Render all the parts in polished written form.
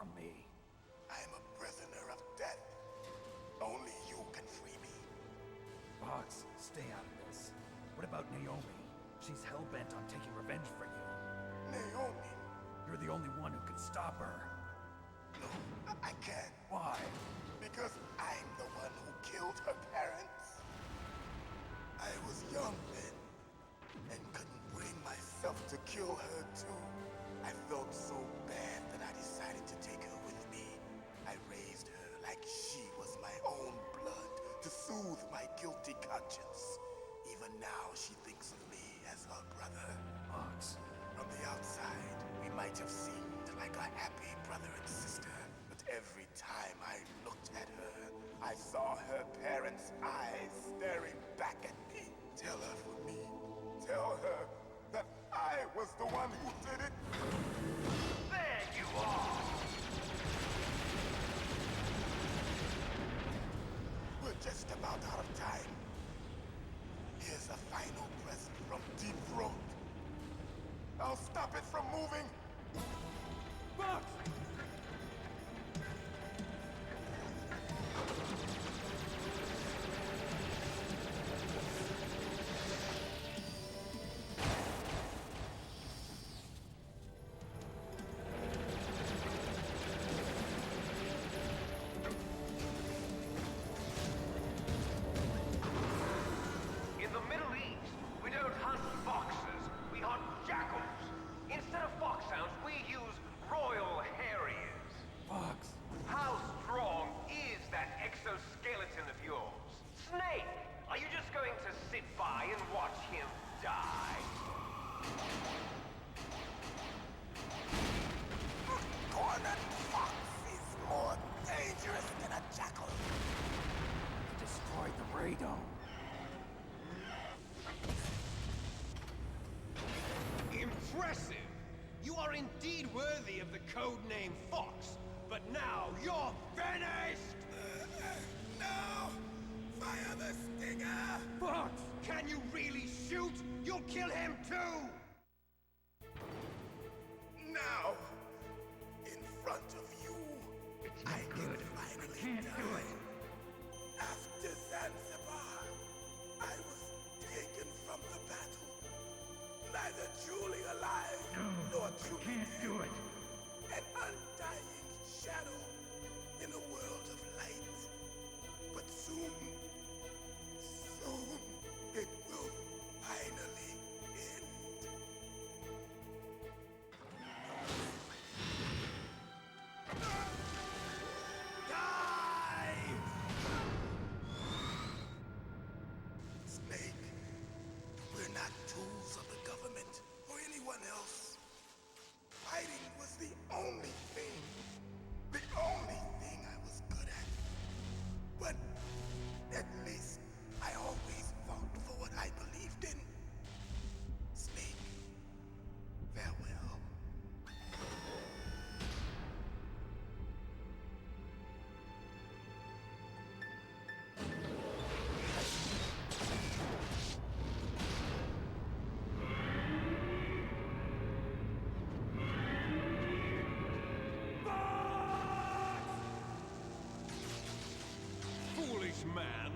on me. I am a prisoner of death. Only you can free me. Fox, stay out of this. What about Naomi? She's hell-bent on taking revenge for you. Naomi? You're the only one who can stop her. No, I can't. Why? Because I'm the one who killed her parents. I was young then, and couldn't bring myself to kill her too. I felt so bad that I decided to take her with me. I raised her like she was my own blood to soothe my guilty conscience. Even now, she thinks of me as her brother. Fox. From the outside, we might have seemed like a happy brother and sister, but every time I looked at her, I saw her parents' eyes staring back at me. Tell her for me. Tell her that I was the one who did it. There you are! We're just about out of time. Here's a final present from Deep Throat. I'll stop it from moving. Fox! In the Middle East, we don't hunt foxes, we hunt jackals. Instead of foxhounds, we use royal harriers. Fox! How strong is that exoskeleton of yours? Snake, are you just going to sit by and watch him die? Cornered fox is more dangerous than a jackal. He destroyed the radome. Impressive! You are indeed worthy of the codename Fox, but now you're finished! No! Fire the stinger! Fox! Can you really shoot? You'll kill him too! Now! In front of you, I can finally die. After Zanzibar, I was taken from the battle. Neither truly alive, nor truly dead. An undying shadow in a world of light. But soon, it will finally end. Die! Snake, we're not tools of the government or anyone else. Fighting was the only thing I was good at. But at least I always fought for what I believed in. Snake, farewell. Foolish man.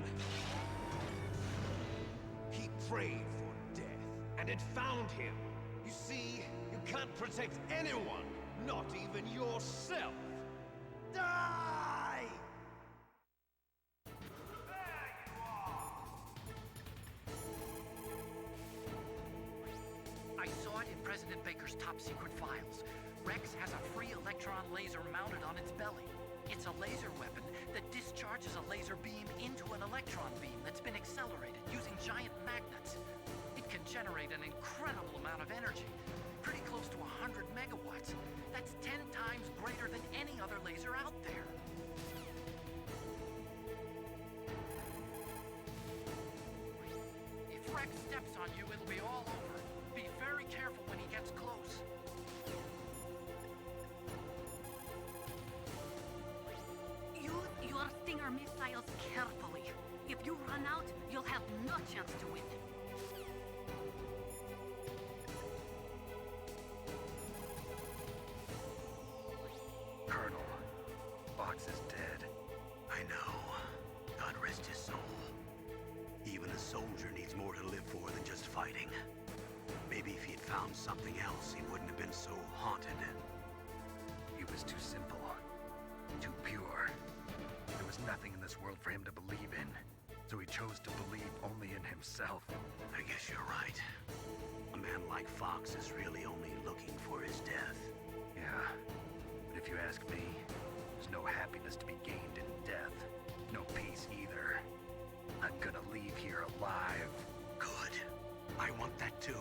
He prayed for death, and it found him. You see, you can't protect anyone, not even yourself. Die! There you are! I saw it in President Baker's top secret files. Rex has a free electron laser mounted on its belly. It's a laser weapon that discharges a laser beam into an electron beam that's been accelerated using giant magnets. It can generate an incredible amount of energy, pretty close to 100 megawatts. That's 10 times greater than any other laser out there. If Rex steps on you, it'll be all over. Be very careful when he gets close. Use your Stinger missiles carefully. If you run out, you'll have no chance to win. Colonel, Fox is dead. I know. God rest his soul. Even a soldier needs more to live for than just fighting. Maybe if he'd found something else, he wouldn't have been so haunted. He was too simple. Too pure. There was nothing in this world for him to believe in. So he chose to believe only in himself. I guess you're right. A man like Fox is really only looking for his death. Yeah. But if you ask me, there's no happiness to be gained in death. No peace either. I'm gonna leave here alive. Good. I want that too.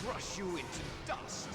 Crush you into dust.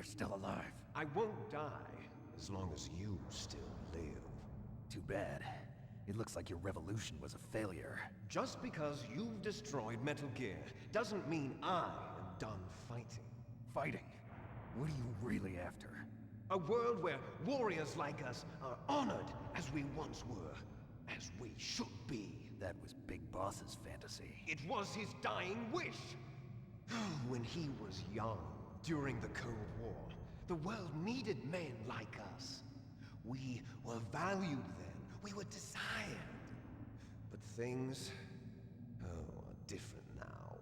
still alive. I won't die as long as you still live. Too bad. It looks like your revolution was a failure. Just because you've destroyed Metal Gear doesn't mean I am done fighting. Fighting? What are you really after? A world where warriors like us are honored as we once were, as we should be. That was Big Boss's fantasy. It was his dying wish. When he was young, during the Cold War, the world needed men like us. We were valued then. We were desired. But things, are different now.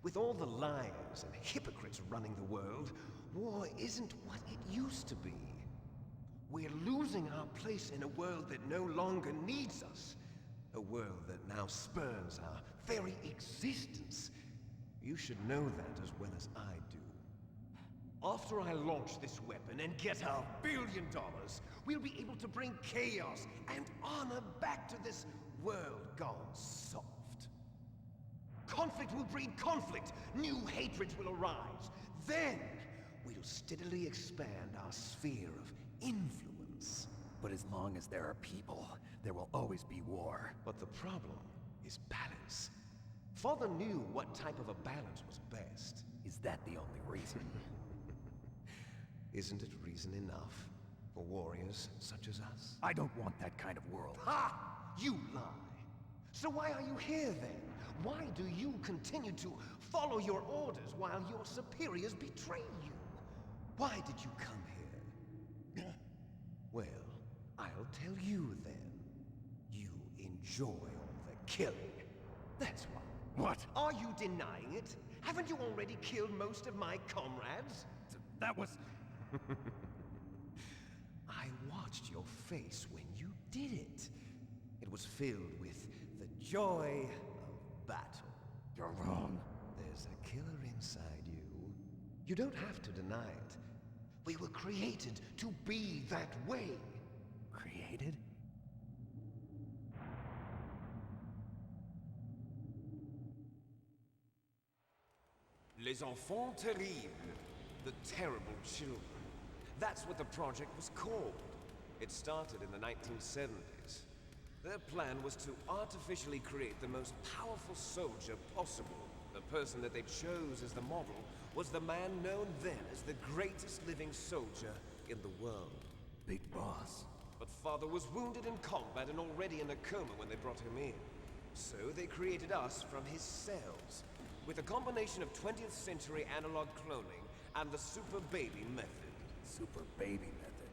With all the liars and hypocrites running the world, war isn't what it used to be. We're losing our place in a world that no longer needs us. A world that now spurns our very existence. You should know that as well as I do. After I launch this weapon and get our $1 billion, we'll be able to bring chaos and honor back to this world gone soft. Conflict will breed conflict. New hatreds will arise. Then, we'll steadily expand our sphere of influence. But as long as there are people, there will always be war. But the problem is balance. Father knew what type of a balance was best. Is that the only reason? Isn't it reason enough for warriors such as us? I don't want that kind of world. Ha! You lie. So why are you here then? Why do you continue to follow your orders while your superiors betray you? Why did you come here? Well, I'll tell you then. You enjoy all the killing. That's why. What? Are you denying it? Haven't you already killed most of my comrades? That was... I watched your face when you did it. It was filled with the joy of battle. You're wrong. There's a killer inside you. You don't have to deny it. We were created to be that way. Created? Les enfants terribles. The terrible children. That's what the project was called. It started in the 1970s. Their plan was to artificially create the most powerful soldier possible. The person that they chose as the model was the man known then as the greatest living soldier in the world. Big Boss. But Father was wounded in combat and already in a coma when they brought him in. So they created us from his cells, with a combination of 20th century analog cloning and the super baby method. Super baby method.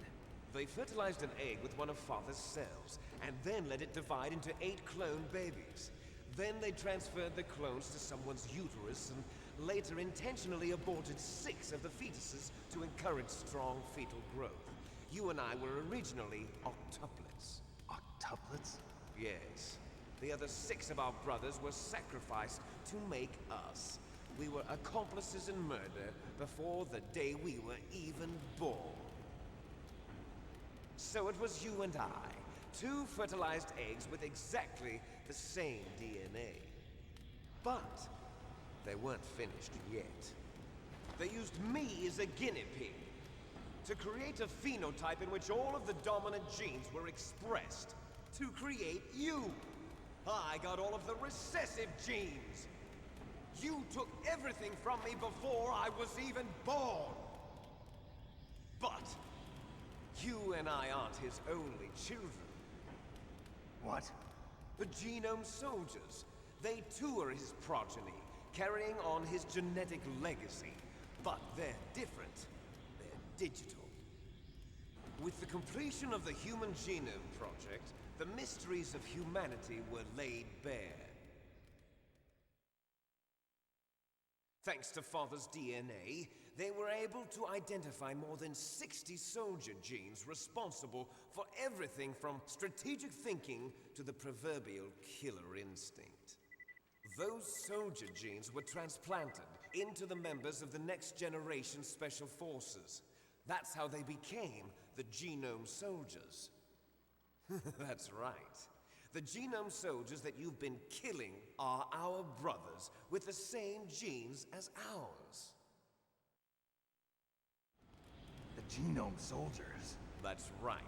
They fertilized an egg with one of Father's cells, and then let it divide into 8 clone babies. Then they transferred the clones to someone's uterus and later intentionally aborted 6 of the fetuses to encourage strong fetal growth. You and I were originally octuplets. Octuplets? Yes. The other 6 of our brothers were sacrificed to make us. We were accomplices in murder before the day we were even born. So it was you and I, 2 fertilized eggs with exactly the same DNA. But they weren't finished yet. They used me as a guinea pig to create a phenotype in which all of the dominant genes were expressed. To create you. I got all of the recessive genes. You took everything from me before I was even born. But you and I aren't his only children. What? The Genome Soldiers. They too are his progeny, carrying on his genetic legacy. But they're different. They're digital. With the completion of the Human Genome Project, the mysteries of humanity were laid bare. Thanks to Father's DNA, they were able to identify more than 60 soldier genes responsible for everything from strategic thinking to the proverbial killer instinct. Those soldier genes were transplanted into the members of the next generation Special Forces. That's how they became the Genome Soldiers. That's right. The Genome Soldiers that you've been killing are our brothers with the same genes as ours. Genome soldiers? That's right.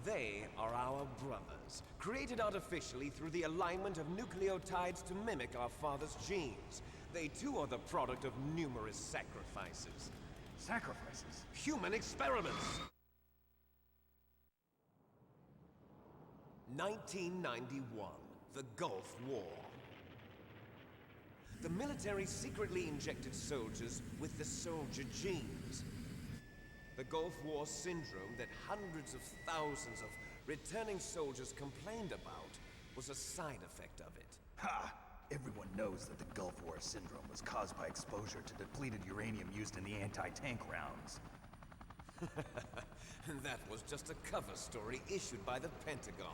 They are our brothers, created artificially through the alignment of nucleotides to mimic our father's genes. They too are the product of numerous sacrifices. Sacrifices? Human experiments! 1991, the Gulf War. The military secretly injected soldiers with the soldier genes. The Gulf War syndrome that hundreds of thousands of returning soldiers complained about was a side effect of it. Ha! Everyone knows that the Gulf War syndrome was caused by exposure to depleted uranium used in the anti-tank rounds. That was just a cover story issued by the Pentagon.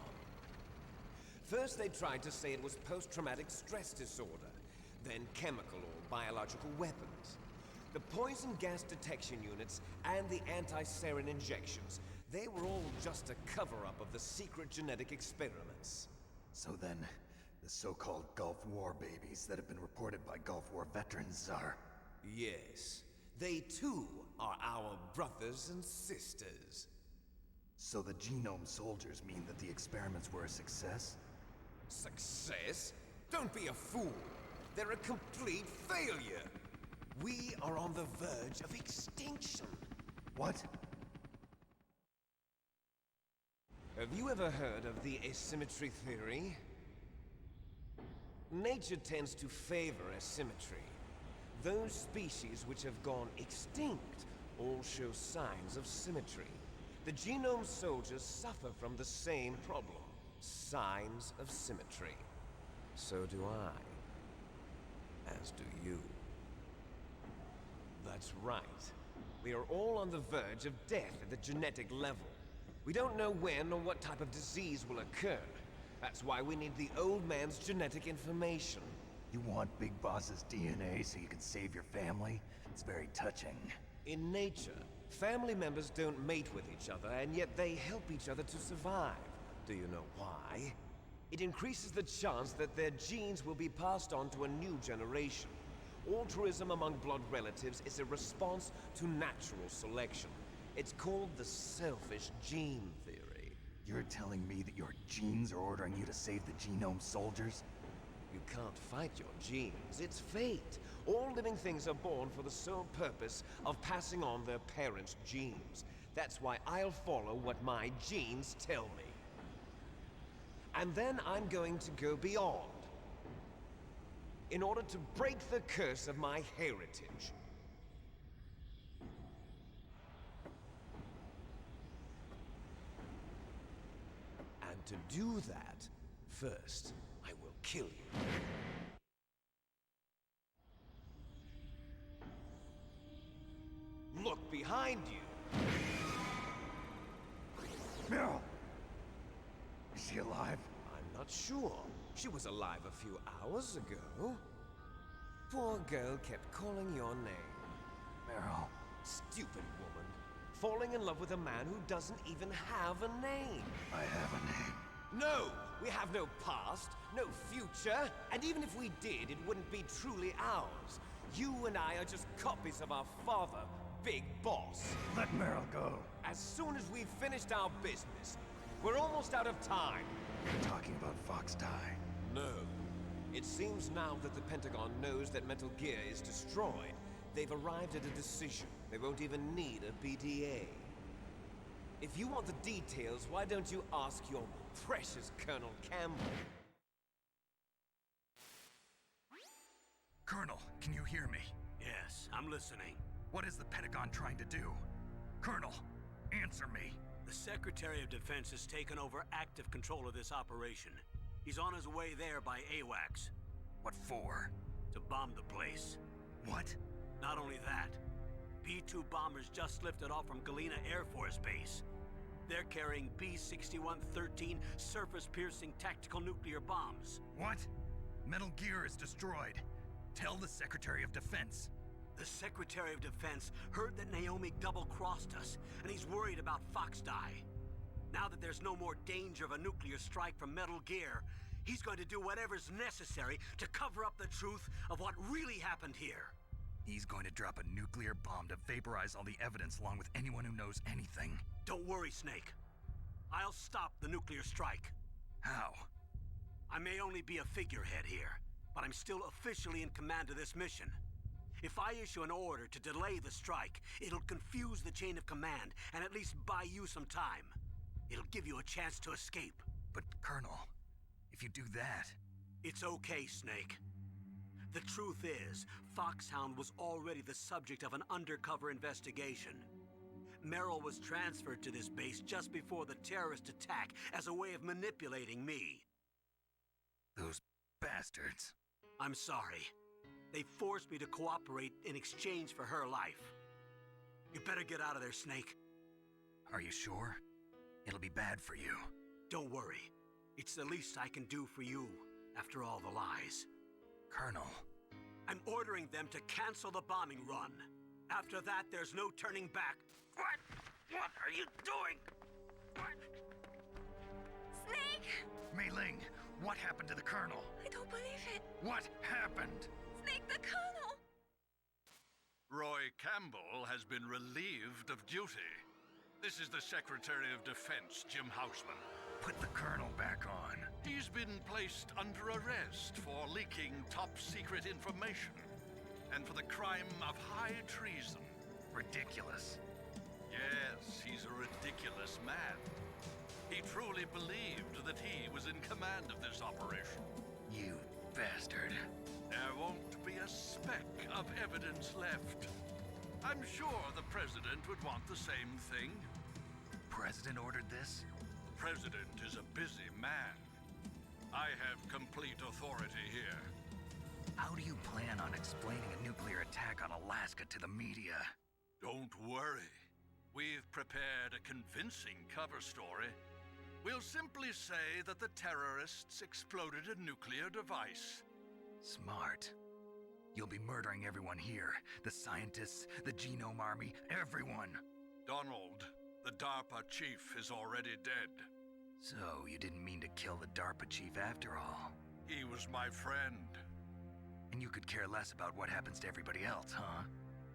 First they tried to say it was post-traumatic stress disorder, then chemical or biological weapons. The poison gas detection units and the anti-sarin injections, they were all just a cover-up of the secret genetic experiments. So then, the so-called Gulf War babies that have been reported by Gulf War veterans are... Yes, they too are our brothers and sisters. So the genome soldiers mean that the experiments were a success? Success? Don't be a fool. They're a complete failure. We are on the verge of extinction. What? Have you ever heard of the asymmetry theory? Nature tends to favor asymmetry. Those species which have gone extinct all show signs of symmetry. The genome soldiers suffer from the same problem. Signs of symmetry. So do I. As do you. That's right. We are all on the verge of death at the genetic level. We don't know when or what type of disease will occur. That's why we need the old man's genetic information. You want Big Boss's DNA so you can save your family? It's very touching. In nature, family members don't mate with each other, and yet they help each other to survive. Do you know why? It increases the chance that their genes will be passed on to a new generation. Altruism among blood relatives is a response to natural selection. It's called the selfish gene theory. You're telling me that your genes are ordering you to save the genome soldiers? You can't fight your genes. It's fate. All living things are born for the sole purpose of passing on their parents' genes. That's why I'll follow what my genes tell me. And then I'm going to go beyond. In order to break the curse of my heritage. And to do that, first, I will kill you. Look behind you! Meryl! Is she alive? I'm not sure. She was alive a few hours ago. Poor girl kept calling your name. Meryl. Stupid woman. Falling in love with a man who doesn't even have a name. I have a name. No! We have no past, no future, and even if we did, it wouldn't be truly ours. You and I are just copies of our father, Big Boss. Let Meryl go. As soon as we've finished our business, we're almost out of time. You're talking about Fox Die. No. It seems now that the Pentagon knows that Metal Gear is destroyed. They've arrived at a decision. They won't even need a BDA. If you want the details, why don't you ask your precious Colonel Campbell? Colonel, can you hear me? Yes, I'm listening. What is the Pentagon trying to do? Colonel, answer me. The Secretary of Defense has taken over active control of this operation. He's on his way there by AWACS. What for? To bomb the place. What? Not only that, B-2 bombers just lifted off from Galena Air Force Base. They're carrying B-6113 surface-piercing tactical nuclear bombs. What? Metal Gear is destroyed. Tell the Secretary of Defense. The Secretary of Defense heard that Naomi double-crossed us, and he's worried about Fox Die. Now that there's no more danger of a nuclear strike from Metal Gear, he's going to do whatever's necessary to cover up the truth of what really happened here. He's going to drop a nuclear bomb to vaporize all the evidence along with anyone who knows anything. Don't worry, Snake. I'll stop the nuclear strike. How? I may only be a figurehead here, but I'm still officially in command of this mission. If I issue an order to delay the strike, it'll confuse the chain of command and at least buy you some time. It'll give you a chance to escape. But, Colonel, if you do that... It's okay, Snake. The truth is, Foxhound was already the subject of an undercover investigation. Meryl was transferred to this base just before the terrorist attack as a way of manipulating me. Those bastards. I'm sorry. They forced me to cooperate in exchange for her life. You better get out of there, Snake. Are you sure? It'll be bad for you. Don't worry. It's the least I can do for you, after all the lies. Colonel. I'm ordering them to cancel the bombing run. After that, there's no turning back. What? What are you doing? What? Snake! Mei Ling, what happened to the Colonel? I don't believe it. What happened? Snake, the Colonel! Roy Campbell has been relieved of duty. This is the Secretary of Defense, Jim Houseman. Put the Colonel back on. He's been placed under arrest for leaking top-secret information and for the crime of high treason. Ridiculous. Yes, he's a ridiculous man. He truly believed that he was in command of this operation. You bastard. There won't be a speck of evidence left. I'm sure the President would want the same thing. President ordered this? The President is a busy man. I have complete authority here. How do you plan on explaining a nuclear attack on Alaska to the media? Don't worry. We've prepared a convincing cover story. We'll simply say that the terrorists exploded a nuclear device. Smart. You'll be murdering everyone here. The scientists, the Genome Army, everyone. Donald, the DARPA chief, is already dead. So, you didn't mean to kill the DARPA chief after all. He was my friend. And you could care less about what happens to everybody else, huh?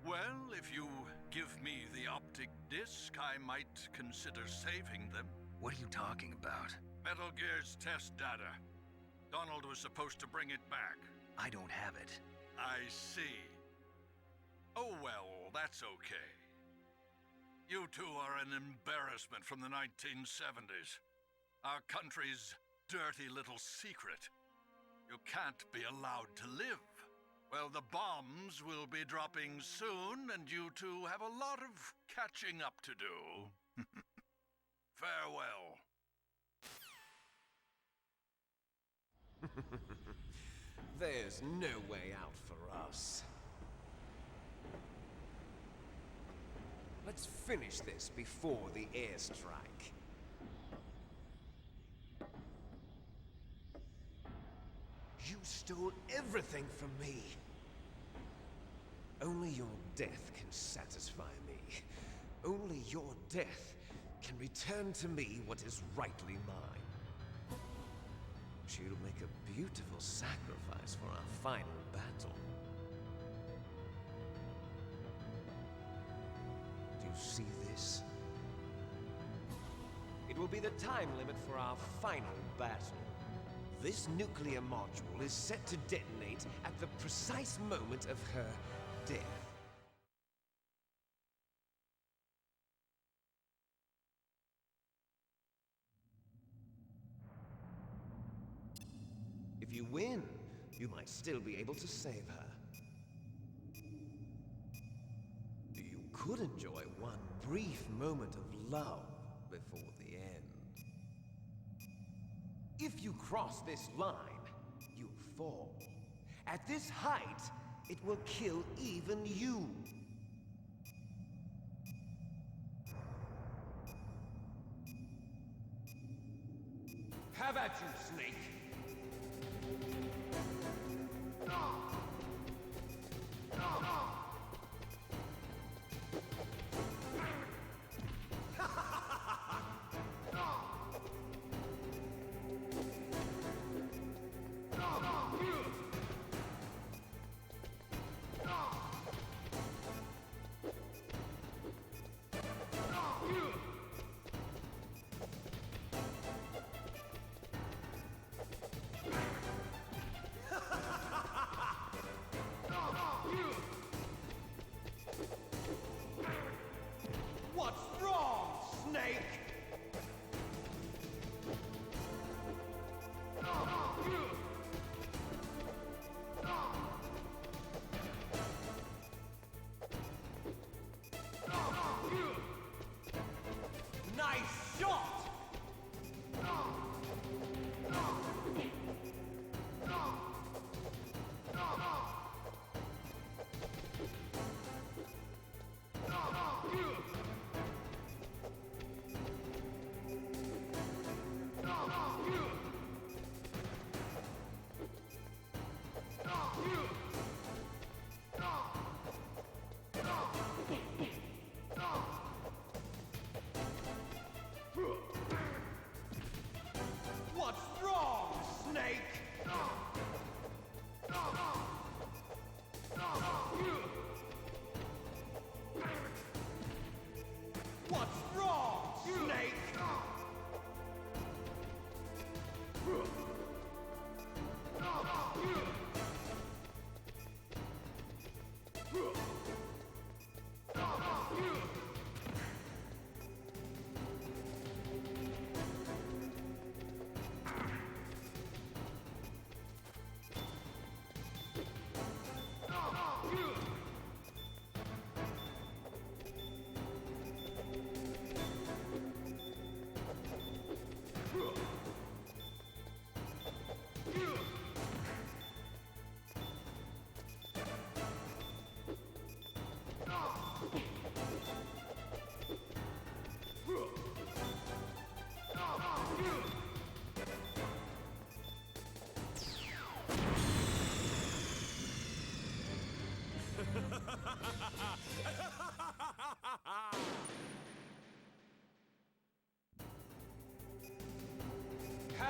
Well, if you give me the optic disc, I might consider saving them. What are you talking about? Metal Gear's test data. Donald was supposed to bring it back. I don't have it. I see. Oh well, that's okay. You two are an embarrassment from the 1970s. Our country's dirty little secret. You can't be allowed to live. Well, the bombs will be dropping soon, and you two have a lot of catching up to do. Farewell. There's no way out for us. Let's finish this before the airstrike. You stole everything from me. Only your death can satisfy me. Only your death can return to me what is rightly mine. She'll make a beautiful sacrifice for our final battle. Do you see this? It will be the time limit for our final battle. This nuclear module is set to detonate at the precise moment of her death. If you win, you might still be able to save her. You could enjoy one brief moment of love before the end. If you cross this line, you'll fall. At this height, it will kill even you. Have at you, Snake!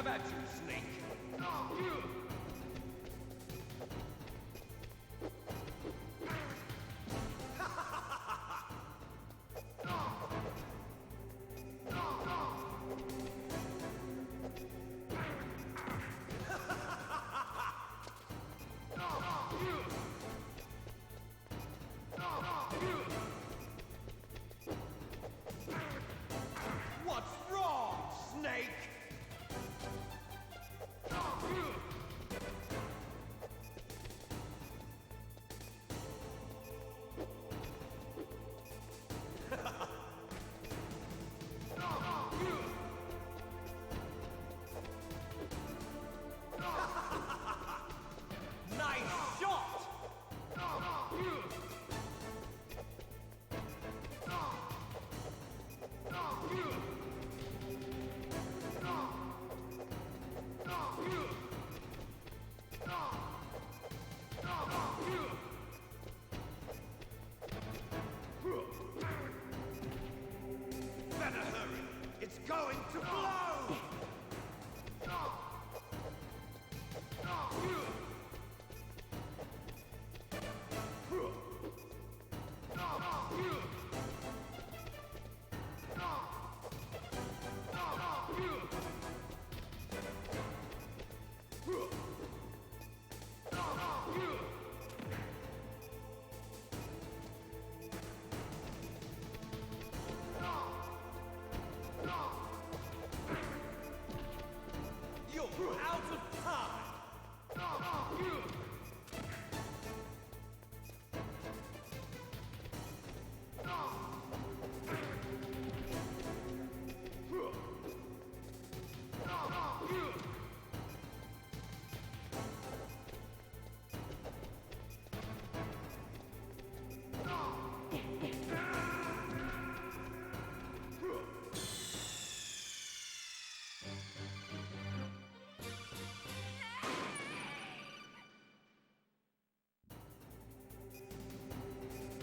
Have at you, Snake! What's wrong, Snake? Nice shot! Better hurry! It's going to blow! You're out of time!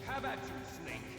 Have at you, Snake!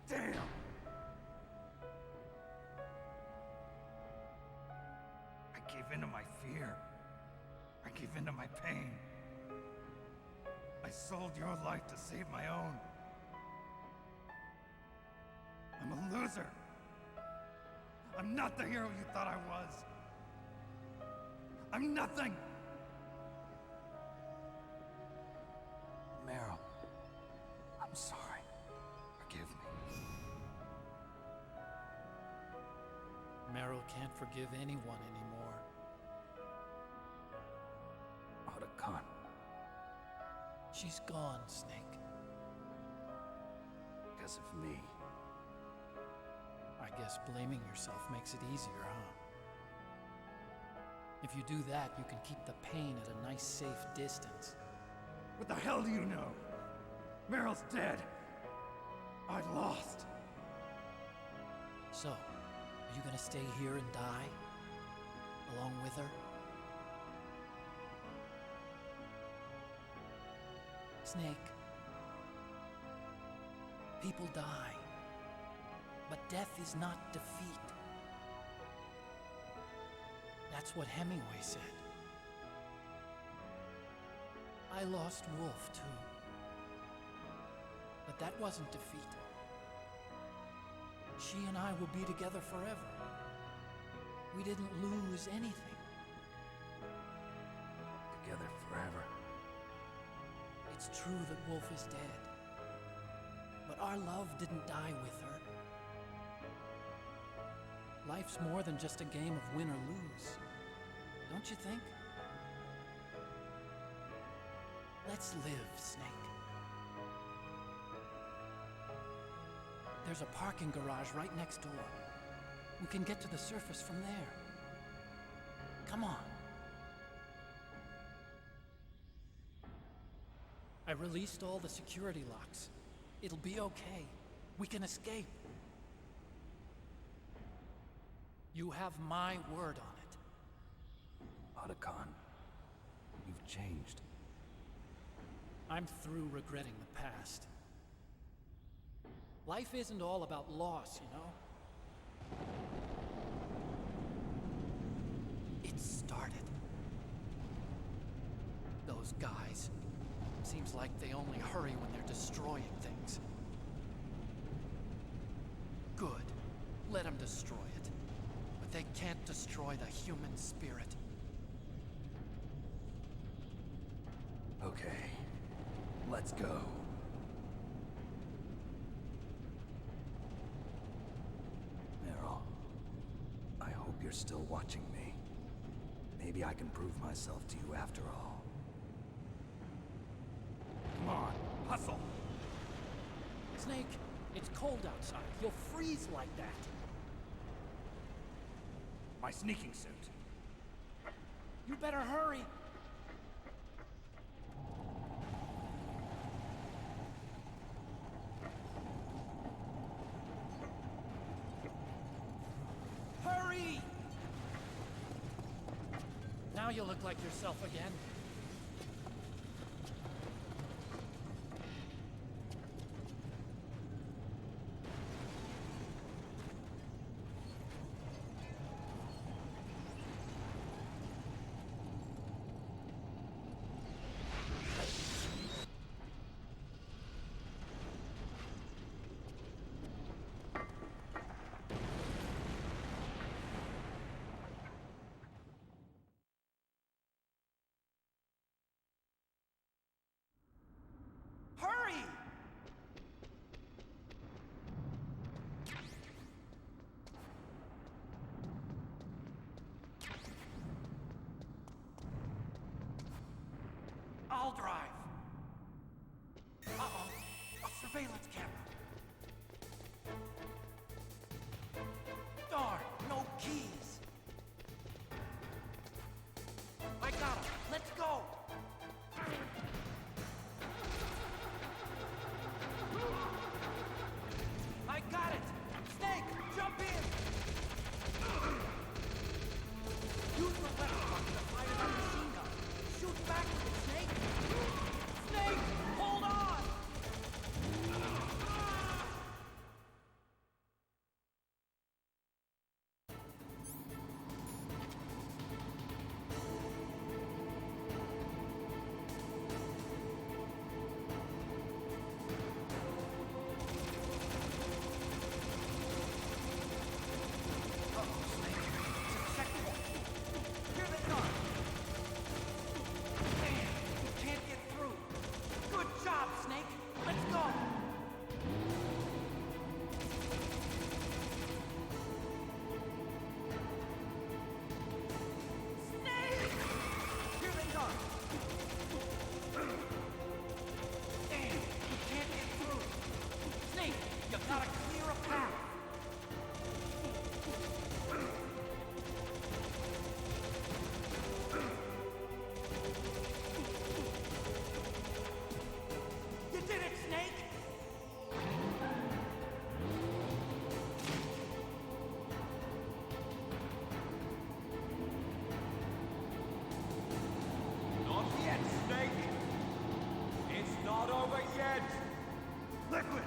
Damn! I gave in to my fear. I gave in to my pain. I sold your life to save my own. I'm a loser. I'm not the hero you thought I was. I'm nothing! Meryl, I'm sorry. Forgive me. Meryl can't forgive anyone anymore. Otacon. She's gone, Snake. Because of me. I guess blaming yourself makes it easier, huh? If you do that, you can keep the pain at a nice, safe distance. What the hell do you know? Meryl's dead. I lost. So, are you gonna stay here and die? Along with her? Snake. People die. But death is not defeat. That's what Hemingway said. I lost Wolf, too. But that wasn't defeat. She and I will be together forever. We didn't lose anything. Together forever. It's true that Wolf is dead. But our love didn't die with her. Life's more than just a game of win or lose. Don't you think? Let's live, Snake. There's a parking garage right next door. We can get to the surface from there. Come on. I released all the security locks. It'll be okay. We can escape. You have my word on it. Otacon, you've changed. I'm through regretting the past. Life isn't all about loss, you know? It started. Those guys. Seems like they only hurry when they're destroying things. Good. Let them destroy it. But they can't destroy the human spirit. Okay. Let's go. Meryl, I hope you're still watching me. Maybe I can prove myself to you after all. Come on, hustle! Snake, it's cold outside. You'll freeze like that. My sneaking suit. You better hurry. Hurry! Now you look like yourself again. Hurry! I'll drive. Uh-oh. A surveillance camera. Darn, no keys. I got him. Let's go. I got it! Snake, jump in! Use the weapon button to fire that machine gun. Shoot back with it, Snake! Snake, hold on! over yet! Liquid!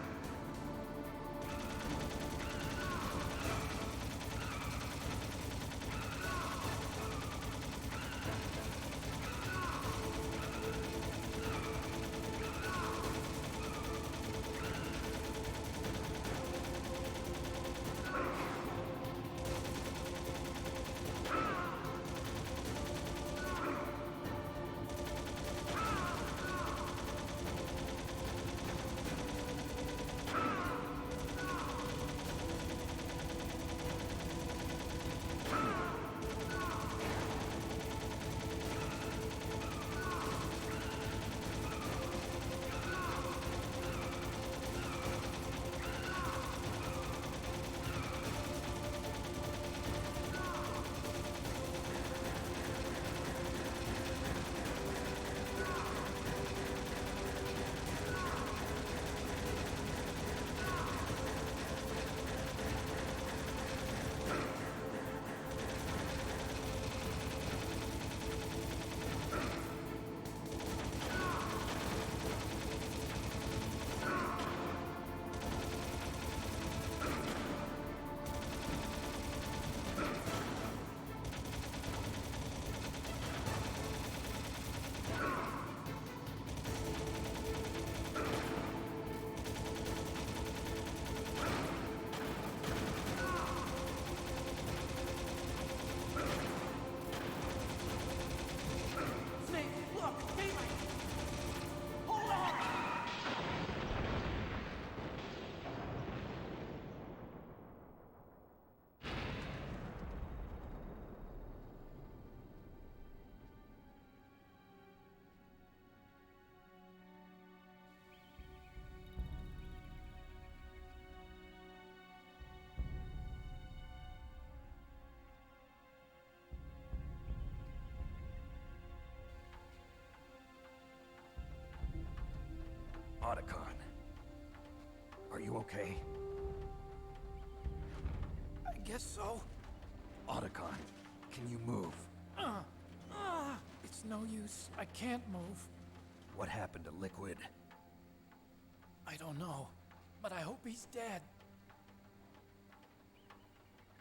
Otacon. Are you okay? I guess so. Otacon, can you move? It's no use. I can't move. What happened to Liquid? I don't know, but I hope he's dead.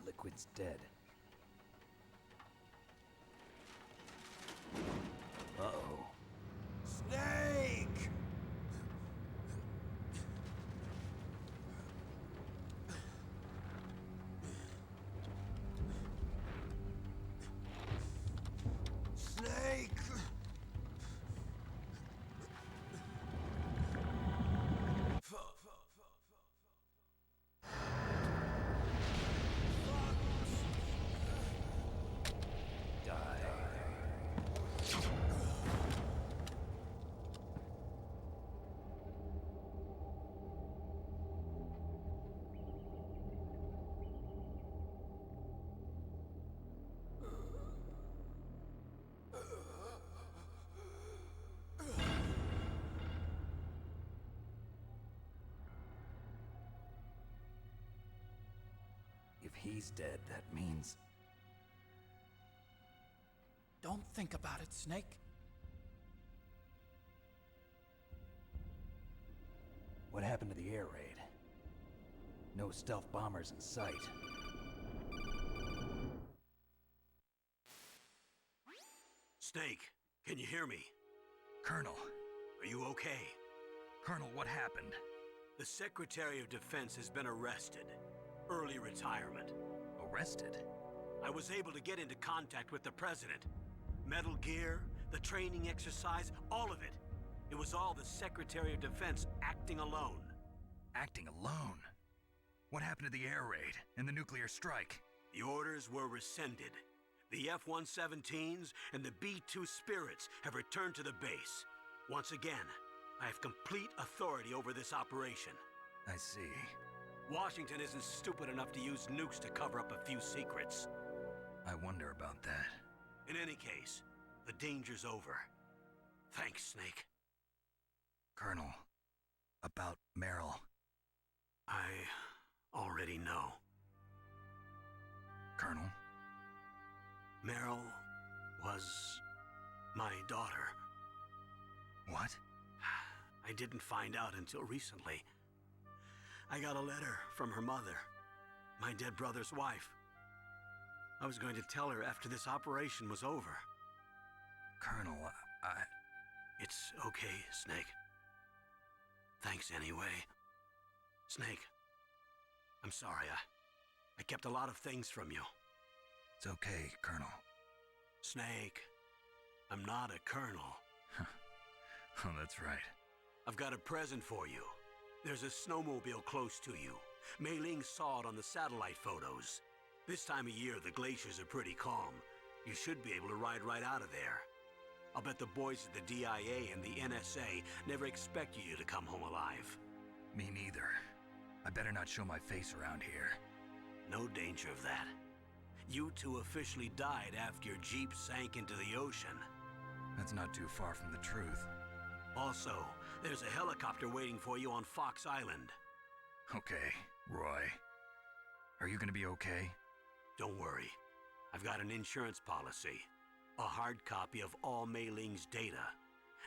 Liquid's dead. Uh-oh. Snake! Snake! If he's dead, that means... Don't think about it, Snake. What happened to the air raid? No stealth bombers in sight. Snake, can you hear me? Colonel. Are you okay? Colonel, what happened? The Secretary of Defense has been arrested. Early retirement. Arrested? I was able to get into contact with the President. Metal Gear, the training exercise, all of it. It was all the Secretary of Defense acting alone. Acting alone? What happened to the air raid and the nuclear strike? The orders were rescinded. The F-117s and the B-2 Spirits have returned to the base. Once again, I have complete authority over this operation. I see. Washington isn't stupid enough to use nukes to cover up a few secrets. I wonder about that. In any case, the danger's over. Thanks, Snake. Colonel, about Meryl. I already know. Colonel? Meryl was my daughter. What? I didn't find out until recently. I got a letter from her mother, my dead brother's wife. I was going to tell her after this operation was over. Colonel, It's okay, Snake. Thanks anyway. Snake, I'm sorry. I kept a lot of things from you. It's okay, Colonel. Snake, I'm not a colonel. Oh, that's right. I've got a present for you. There's a snowmobile close to you. Mei Ling saw it on the satellite photos. This time of year, the glaciers are pretty calm. You should be able to ride right out of there. I'll bet the boys at the DIA and the NSA never expect you to come home alive. Me neither. I better not show my face around here. No danger of that. You two officially died after your Jeep sank into the ocean. That's not too far from the truth. Also, there's a helicopter waiting for you on Fox Island. Okay, Roy. Are you gonna be okay? Don't worry. I've got an insurance policy. A hard copy of all Mei Ling's data.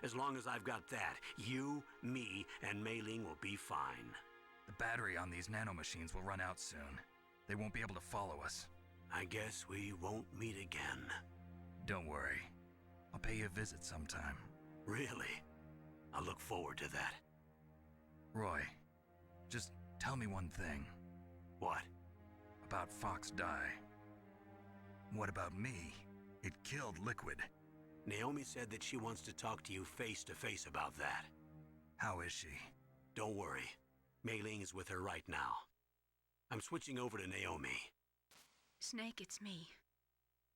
As long as I've got that, you, me, and Mei Ling will be fine. The battery on these nanomachines will run out soon. They won't be able to follow us. I guess we won't meet again. Don't worry. I'll pay you a visit sometime. Really? I look forward to that. Roy, just tell me one thing. What? About Fox Die. What about me? It killed Liquid. Naomi said that she wants to talk to you face to face about that. How is she? Don't worry. Mei Ling is with her right now. I'm switching over to Naomi. Snake, it's me.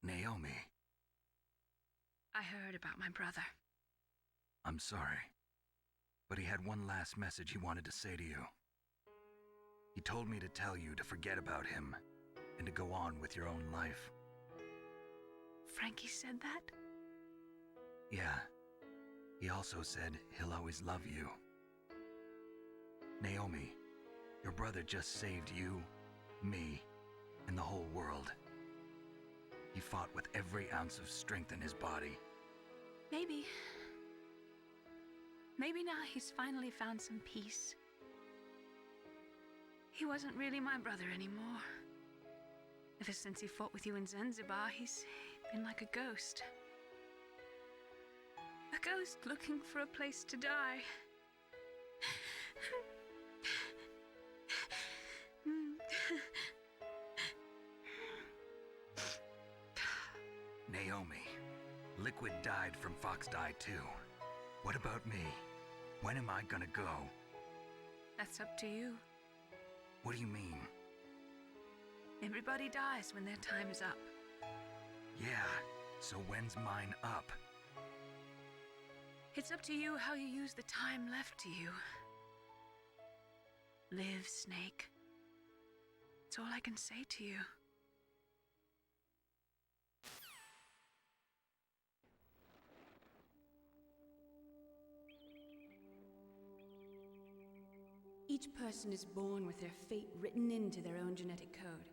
Naomi. I heard about my brother. I'm sorry. But he had one last message he wanted to say to you. He told me to tell you to forget about him and to go on with your own life. Frankie said that? Yeah. He also said he'll always love you. Naomi, your brother just saved you, me, and the whole world. He fought with every ounce of strength in his body. Maybe. Maybe now he's finally found some peace. He wasn't really my brother anymore. Ever since he fought with you in Zanzibar, he's been like a ghost. A ghost looking for a place to die. Naomi, Liquid died from Fox Die too. What about me? When am I gonna go? That's up to you. What do you mean? Everybody dies when their time is up. Yeah, so when's mine up? It's up to you how you use the time left to you. Live, Snake. That's all I can say to you. Each person is born with their fate written into their own genetic code.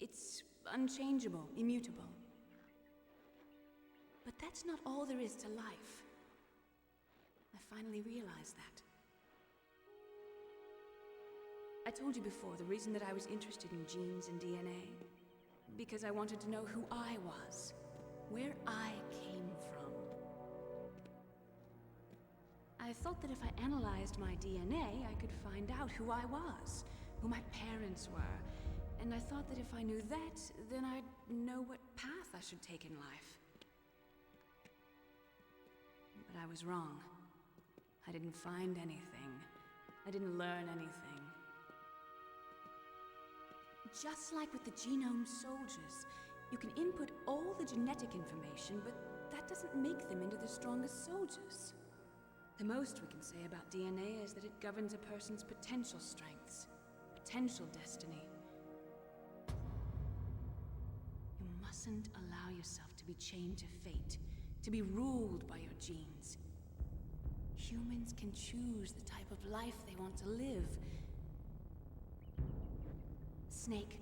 It's unchangeable, immutable. But that's not all there is to life. I finally realized that. I told you before the reason that I was interested in genes and DNA. Because I wanted to know who I was, where I came from. I thought that if I analyzed my DNA, I could find out who I was, who my parents were, and I thought that if I knew that, then I'd know what path I should take in life. But I was wrong. I didn't find anything. I didn't learn anything. Just like with the genome soldiers, you can input all the genetic information, but that doesn't make them into the strongest soldiers. The most we can say about DNA is that it governs a person's potential strengths, potential destiny. You mustn't allow yourself to be chained to fate, to be ruled by your genes. Humans can choose the type of life they want to live. Snake,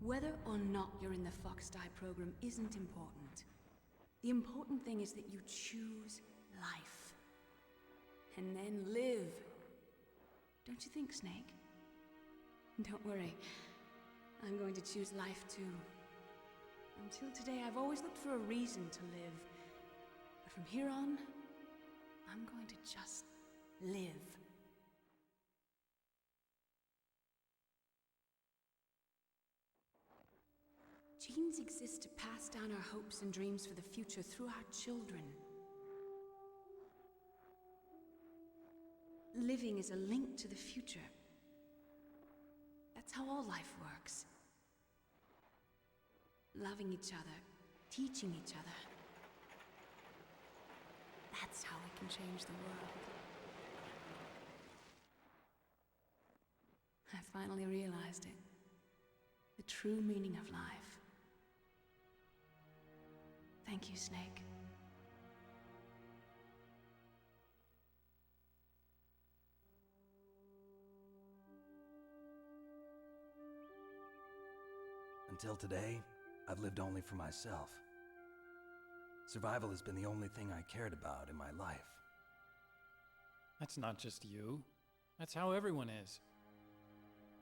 whether or not you're in the Fox Die program isn't important. The important thing is that you choose life. and then live. Don't you think, Snake? Don't worry. I'm going to choose life too. Until today, I've always looked for a reason to live. But from here on, I'm going to just live. Genes exist to pass down our hopes and dreams for the future through our children. Living is a link to the future. That's how all life works. Loving each other, teaching each other. That's how we can change the world. I finally realized it. The true meaning of life. Thank you, Snake. Until today, I've lived only for myself. Survival has been the only thing I cared about in my life. That's not just you. That's how everyone is.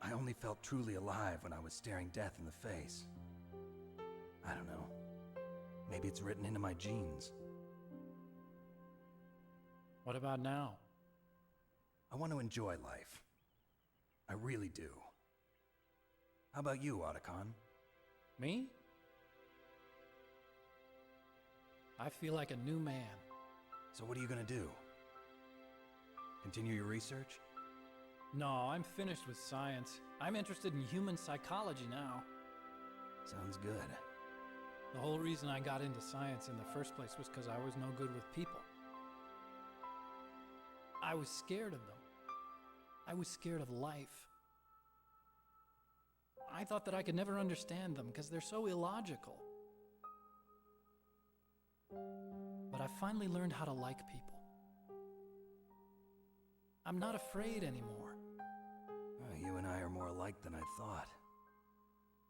I only felt truly alive when I was staring death in the face. I don't know. Maybe it's written into my genes. What about now? I want to enjoy life. I really do. How about you, Otacon? Me? I feel like a new man. So what are you gonna do? Continue your research? No, I'm finished with science. I'm interested in human psychology now. Sounds good. The whole reason I got into science in the first place was because I was no good with people. I was scared of them. I was scared of life. I thought that I could never understand them because they're so illogical. But I finally learned how to like people. I'm not afraid anymore. You and I are more alike than I thought.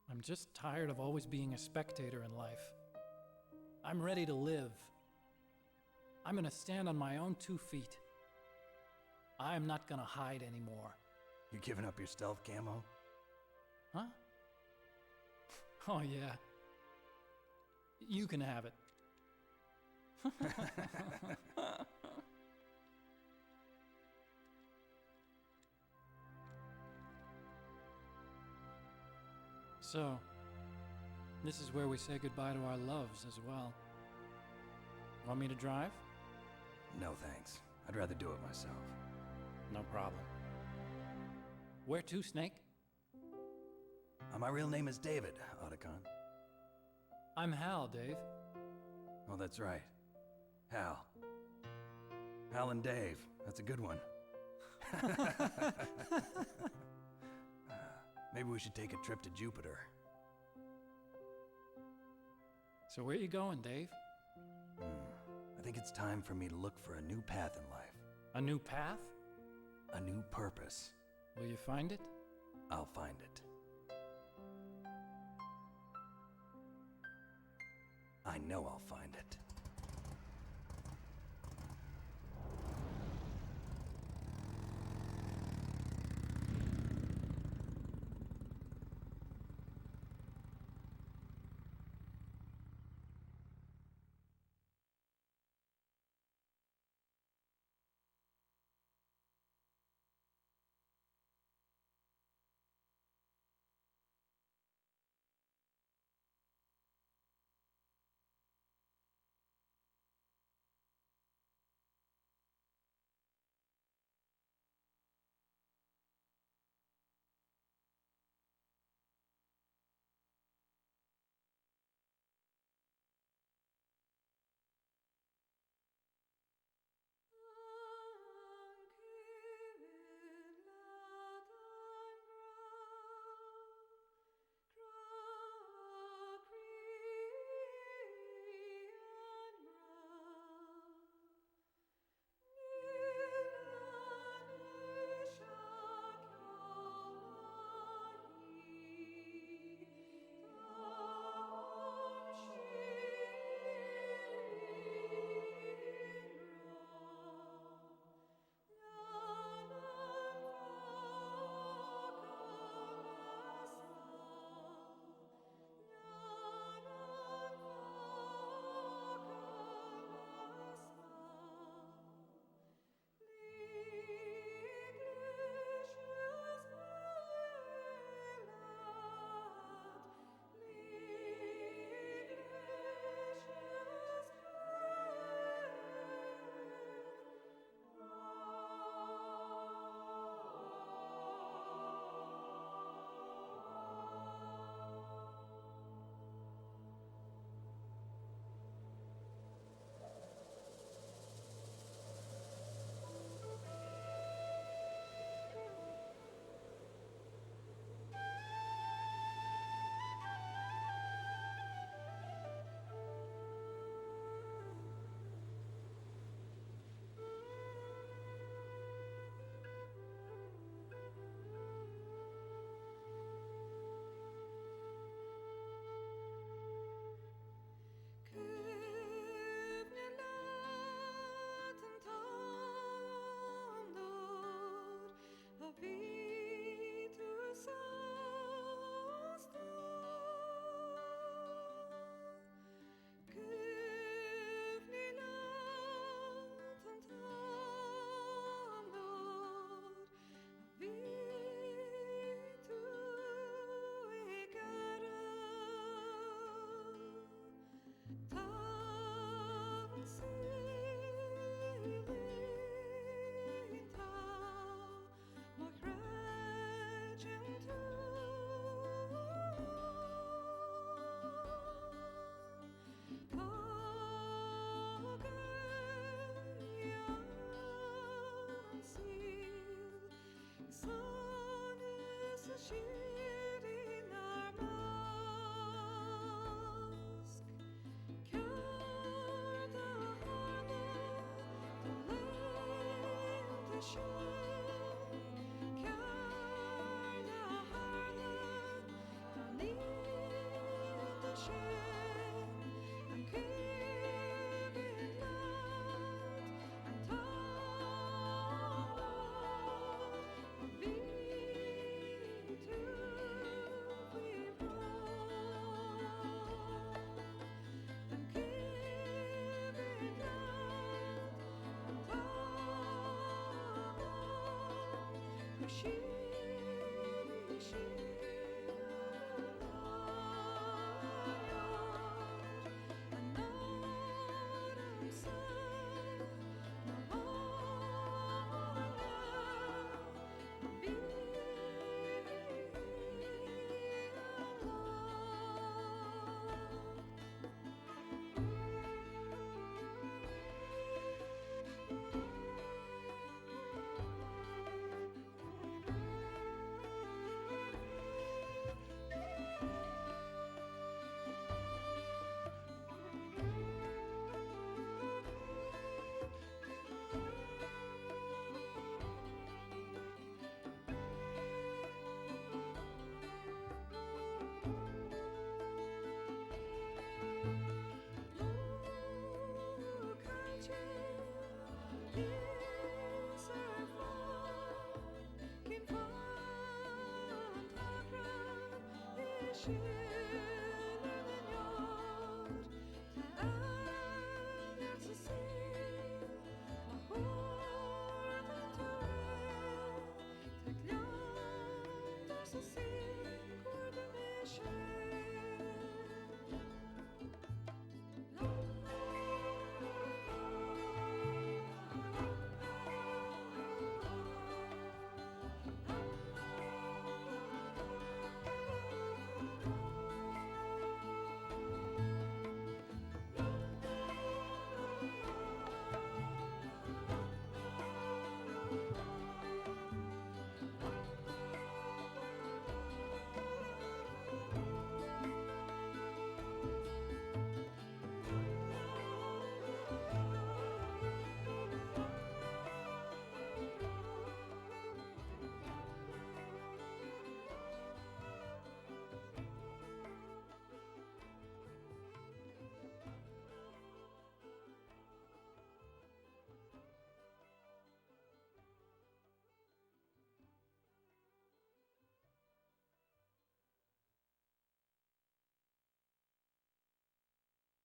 I'm just tired of always being a spectator in life. I'm ready to live. I'm gonna stand on my own 2 feet. I'm not gonna hide anymore. You giving up your stealth camo? Huh? Oh yeah. You can have it. So, this is where we say goodbye to our loves as well. Want me to drive? No thanks. I'd rather do it myself. No problem. Where to, Snake? My real name is David, Otacon. I'm Hal, Dave. Oh, that's right. Hal. Hal and Dave. That's a good one. Maybe we should take a trip to Jupiter. So where you going, Dave? I think it's time for me to look for a new path in life. A new path? A new purpose. Will you find it? I'll find it. I know I'll find it.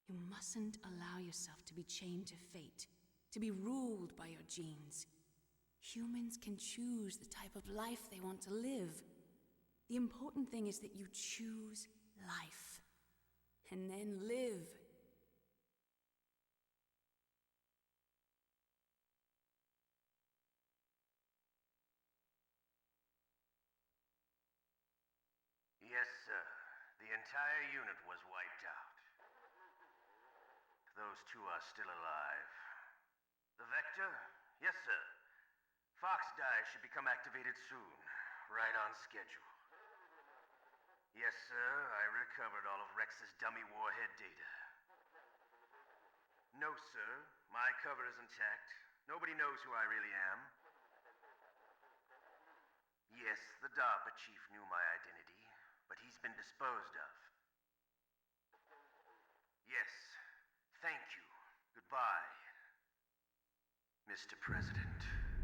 You mustn't allow yourself to be chained to fate, to be ruled by your genes. Humans can choose the type of life they want to live. The important thing is that you choose life, and then live. Yes, sir. The entire unit was wiped out. Those two are still alive. The Vector? Yes, sir. Fox die should become activated soon. Right on schedule. Yes, sir. I recovered all of Rex's dummy warhead data. No, sir. My cover is intact. Nobody knows who I really am. Yes, the DARPA chief knew my identity, but he's been disposed of. Yes. Thank you. Goodbye, Mr. President.